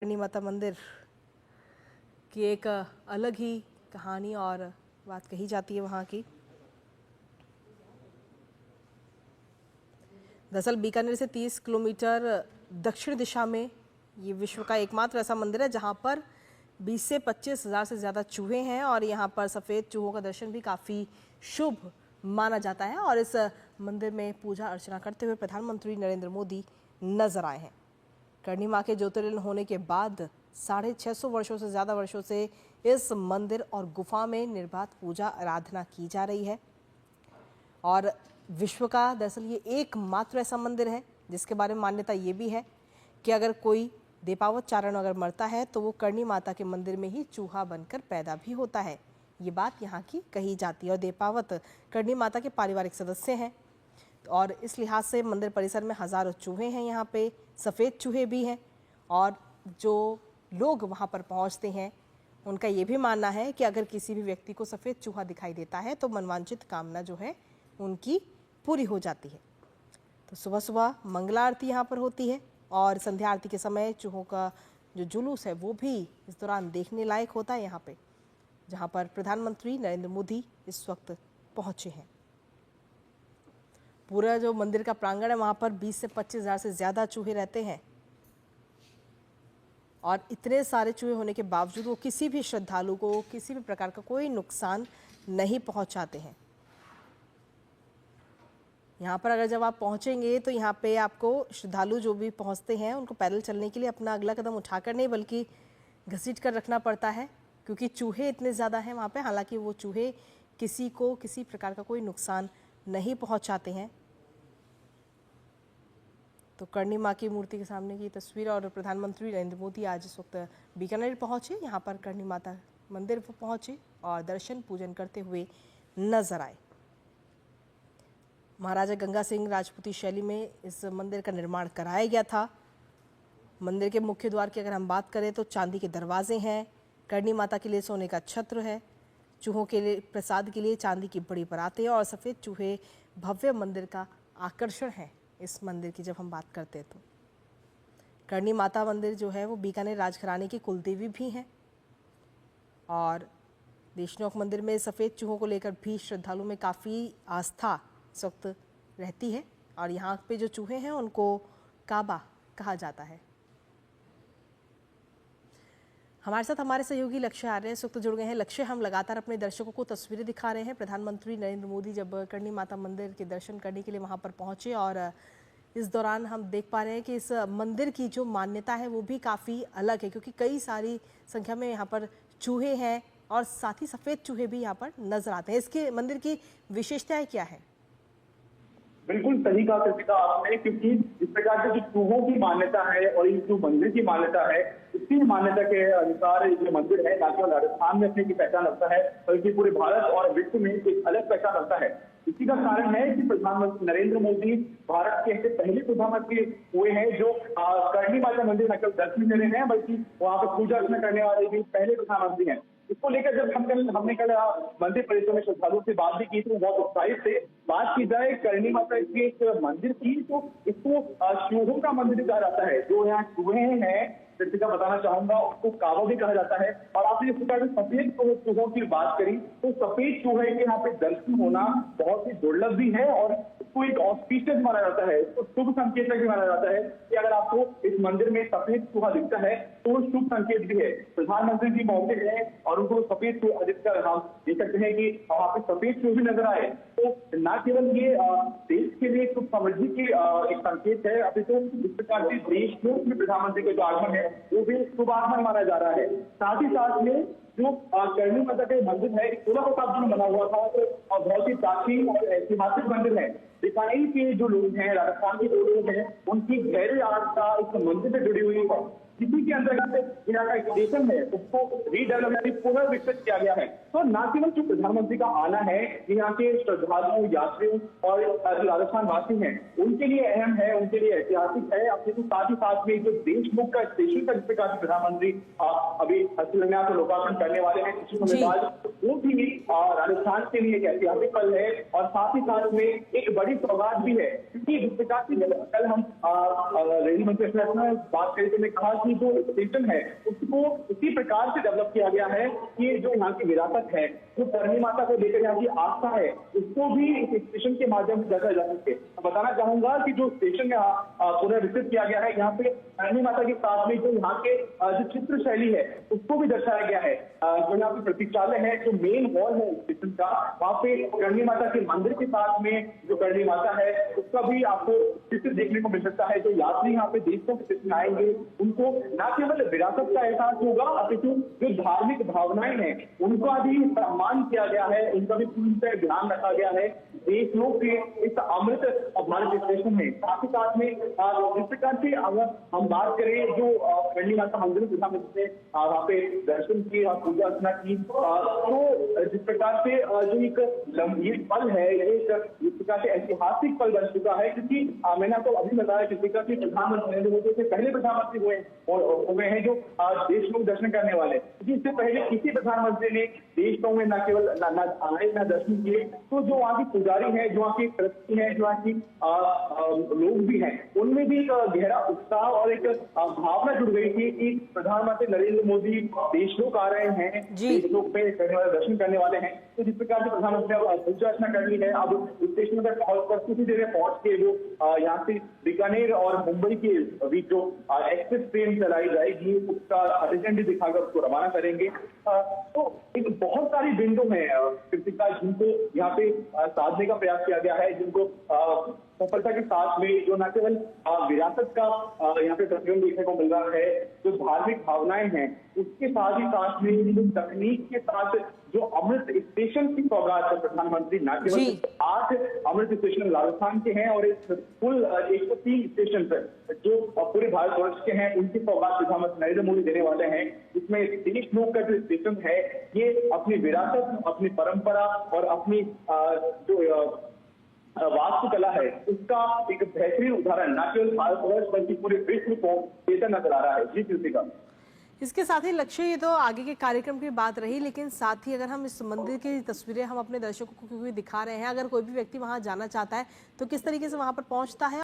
करणी माता मंदिर की एक अलग ही कहानी और बात कही जाती है वहाँ की। दरअसल बीकानेर से 30 किलोमीटर दक्षिण दिशा में ये विश्व का एकमात्र ऐसा मंदिर है जहाँ पर 20 से 25 हज़ार से ज़्यादा चूहे हैं और यहाँ पर सफ़ेद चूहों का दर्शन भी काफ़ी शुभ माना जाता है। और इस मंदिर में पूजा अर्चना करते हुए प्रधानमंत्री नरेंद्र मोदी नजर आए हैं। करणी माँ के ज्योतिर्लिंग होने के बाद 650 वर्षों से ज़्यादा वर्षों से इस मंदिर और गुफा में निर्बाध पूजा आराधना की जा रही है। और विश्व का दरअसल ये एकमात्र ऐसा मंदिर है जिसके बारे में मान्यता ये भी है कि अगर कोई देपावत चारण अगर मरता है तो वो करणी माता के मंदिर में ही चूहा बनकर पैदा भी होता है। ये बात यहाँ की कही जाती है। और देपावत करणी माता के पारिवारिक सदस्य हैं और इस लिहाज से मंदिर परिसर में हज़ारों चूहे हैं। यहाँ पे सफ़ेद चूहे भी हैं और जो लोग वहाँ पर पहुँचते हैं उनका ये भी मानना है कि अगर किसी भी व्यक्ति को सफ़ेद चूहा दिखाई देता है तो मनवांछित कामना जो है उनकी पूरी हो जाती है। तो सुबह सुबह मंगला आरती यहाँ पर होती है और संध्या आरती के समय चूहों का जो जुलूस है वो भी इस दौरान देखने लायक होता है यहाँ पे, जहाँ पर प्रधानमंत्री नरेंद्र मोदी इस वक्त पहुँचे हैं। पूरा जो मंदिर का प्रांगण है वहाँ पर 20 से 25 हज़ार से ज़्यादा चूहे रहते हैं और इतने सारे चूहे होने के बावजूद वो किसी भी श्रद्धालु को किसी भी प्रकार का कोई नुकसान नहीं पहुँचाते हैं। यहाँ पर अगर जब आप पहुँचेंगे तो यहाँ पे आपको श्रद्धालु जो भी पहुँचते हैं उनको पैदल चलने के लिए अपना अगला कदम उठाकर नहीं बल्कि घसीट कर रखना पड़ता है क्योंकि चूहे इतने ज़्यादा हैं वहाँ पे। हालांकि वो चूहे किसी को किसी प्रकार का कोई नुकसान नहीं पहुँचाते हैं। तो करणी माँ की मूर्ति के सामने की तस्वीर और प्रधानमंत्री नरेंद्र मोदी आज इस वक्त बीकानेर पहुँचे, यहाँ पर करणी माता मंदिर पर पहुँचे और दर्शन पूजन करते हुए नजर आए। महाराजा गंगा सिंह राजपूती शैली में इस मंदिर का निर्माण कराया गया था। मंदिर के मुख्य द्वार की अगर हम बात करें तो चांदी के दरवाजे हैं, करणी माता के लिए सोने का छत्र है, चूहों के लिए प्रसाद के लिए चांदी की बड़ी परातें और सफ़ेद चूहे भव्य मंदिर का आकर्षण है। इस मंदिर की जब हम बात करते हैं तो करणी माता मंदिर जो है वो बीकानेर राजघराने की कुलदेवी भी हैं और देशनोक मंदिर में सफ़ेद चूहों को लेकर भी श्रद्धालुओं में काफ़ी आस्था इस वक्त रहती है और यहाँ पे जो चूहे हैं उनको काबा कहा जाता है। हमारे साथ हमारे सहयोगी लक्ष्य आर्य इस वक्त जुड़ गए हैं। लक्ष्य, हम लगातार अपने दर्शकों को तस्वीरें दिखा रहे हैं। प्रधानमंत्री नरेंद्र मोदी जब करणी माता मंदिर के दर्शन करने के लिए वहाँ पर पहुँचे और इस दौरान हम देख पा रहे हैं कि इस मंदिर की जो मान्यता है वो भी काफ़ी अलग है क्योंकि कई सारी संख्या में यहाँ पर चूहे हैं और साथ ही सफ़ेद चूहे भी यहाँ पर नजर आते हैं। इसके मंदिर की विशेषताएं क्या है? बिल्कुल सही कहा कृतिका आपने, क्योंकि इस प्रकार के जो चूहों की मान्यता है और इस जो मंदिर की मान्यता है, इसी मान्यता के अनुसार ये मंदिर है ना केवल राजस्थान में अपनी की पहचान रखता है बल्कि पूरे भारत और विश्व में एक अलग पहचान रखता है। इसी का कारण है कि प्रधानमंत्री नरेंद्र मोदी भारत के ऐसे पहले प्रधानमंत्री हुए हैं जो करणी माता मंदिर न केवल दर्शन कर रहे हैं बल्कि वहां पर पूजा अर्चना करने वाले भी पहले प्रधानमंत्री हैं। इसको लेकर जब हमने कल मंदिर परिसर में श्रद्धालुओं से बात भी की तो बहुत उत्साहित थे। बात की जाए करणी माता की एक मंदिर की तो इसको चूहों का मंदिर कहा जाता है। जो यहाँ चूहे हैं कृतिका बताना चाहूंगा उसको काबा भी कहा जाता है। और आपने इस प्रकार सफेद चूहों की बात करी तो सफेद चूहे के यहाँ पे दर्शन होना बहुत ही दुर्लभ भी है और इसको एक ऑस्पिशियस माना जाता है, इसको शुभ संकेत भी माना जाता है कि अगर आपको इस मंदिर में सफेद चूहा दिखता है तो शुभ संकेत भी है। प्रधानमंत्री जी पहुंचे हैं और उनको सफेद चूहा दिखकर हम देख सकते हैं कि वहां पे सफेद चूहे भी नजर आए। तो न केवल ये देश के लिए सुख समृद्धि की एक संकेत है, अभी तो इस प्रकार से देश में प्रधानमंत्री का जो आगमन है वो भी शुभ आगमन माना जा रहा है। साथ ही साथ में जो करणी माता का मंदिर है 16 शताब्दी में बना हुआ था तो बहुत ही प्राचीन और ऐतिहासिक मंदिर है। बीकानेर के जो लोग हैं, राजस्थान के जो लोग हैं, उनकी गहरी आस्था इस मंदिर से जुड़ी हुई है। इसी के अंतर्गत यहाँ का स्टेशन है उसको रीडेवलपमेंट पुनर्विकसित किया गया है। तो न केवल जो प्रधानमंत्री का आना है यहाँ के श्रद्धालुओं, यात्रियों और राजस्थान वासी हैं उनके लिए अहम है, उनके लिए ऐतिहासिक है। अपने तो साथ ही साथ में जो देशमुख का स्टेशन का जिस प्रकार प्रधानमंत्री अभी शिलान्यास और लोकार्पण करने वाले हैं कुछ समय बाद, वो भी राजस्थान के लिए एक ऐतिहासिक पल है और साथ ही साथ में एक बड़ी सौगात भी है। क्योंकि जिस प्रकार से कल हम रेल मंत्री बात करें तो मैं कहा कि की जो स्टेशन है उसको इसी प्रकार से डेवलप किया गया है कि जो यहाँ की विरासत है, जो करणी माता को लेकर यहाँ की आस्था है, उसको भी इस स्टेशन के माध्यम से दर्शाया जा सके। बताना चाहूंगा कि जो स्टेशन यहाँ पुनर्विकसित किया गया है, यहाँ पे करणी माता के साथ में जो यहाँ के जो चित्र शैली है उसको भी दर्शाया गया है। जो यहाँ पे प्रतीक्षालय है, जो मेन हॉल है स्टेशन का, वहाँ पे करणी माता के मंदिर के साथ में जो करणी माता है उसका भी आपको चित्र देखने को मिल सकता है। जो यात्री यहाँ पे देशों के स्टेशन आएंगे उनको न केवल विरासत का एहसास होगा अपितु जो धार्मिक भावनाएं हैं उनका भी सम्मान किया गया है, उनका भी पूरी तरह ध्यान रखा गया है। देशों के इस अमृत भारत स्टेशन में साथ ही साथ में जिस प्रकार से अगर हम बात करें जो करणी माता मंदिर से वहाँ पे दर्शन किए और पूजा अर्चना की, तो जिस प्रकार से जो एक ये पल है, एक जिस प्रकार से ऐतिहासिक पल बन चुका है, क्योंकि मैंने आपको अभी बताया जिस प्रकार से प्रधानमंत्री नरेंद्र मोदी से पहले प्रधानमंत्री हो गए हैं जो देश लोग दर्शन करने वाले, क्योंकि इससे पहले किसी प्रधानमंत्री ने देश में न केवल आए न दर्शन किए। तो जो वहाँ की पुजारी है, जो वहाँ की ट्रस्टी है, जो वहाँ की लोग भी हैं, उनमें भी एक गहरा उत्साह और एक भावना जुड़ गई थी कि प्रधानमंत्री नरेंद्र मोदी देश लोग आ रहे हैं, देश लोग पे करने वाले दर्शन करने वाले हैं। तो जिस प्रकार से प्रधानमंत्री अब पूजा अर्चना कर ली है, अब स्टेशन पर कुछ ही देर में पहुंच के वो यहाँ से बीकानेर और मुंबई के बीच जो एक्सप्रेस ट्रेन चलाई जाएगी उसका हरी झंडी दिखाकर उसको रवाना करेंगे। तो एक बहुत सारी बिंदु है कृतिका जिनको यहाँ पे साधने का प्रयास किया गया है, जिनको सफलता के साथ में जो न केवल विरासत का यहाँ पे प्रतिबिंब देखने को मिल रहा है, जो धार्मिक भावनाएं हैं उसके साथ ही साथ में जो तकनीक के साथ जो अमृत स्टेशन की सौगात है प्रधानमंत्री न केवल 8 अमृत स्टेशन राजस्थान के हैं और एक कुल 103 स्टेशन पर जो पूरे भारतवर्ष के हैं उनकी सौगात प्रधानमंत्री नरेंद्र मोदी देने वाले हैं, जिसमें देश लोक का जो स्टेशन है ये अपनी विरासत, अपनी परंपरा और अपनी जो वास्तुकला है उसका एक बेहतरीन उदाहरण न केवल भारतवर्ष बल्कि पूरे विश्व को देता नजर आ रहा है। जी कृतिका, इसके साथ ही लक्ष्य ये तो आगे के कार्यक्रम की बात रही, लेकिन साथ ही अगर हम इस मंदिर की तस्वीरें हम अपने दर्शकों को क्योंकि दिखा रहे हैं, अगर कोई भी व्यक्ति वहां जाना चाहता है तो किस तरीके से वहां पर पहुंचता है?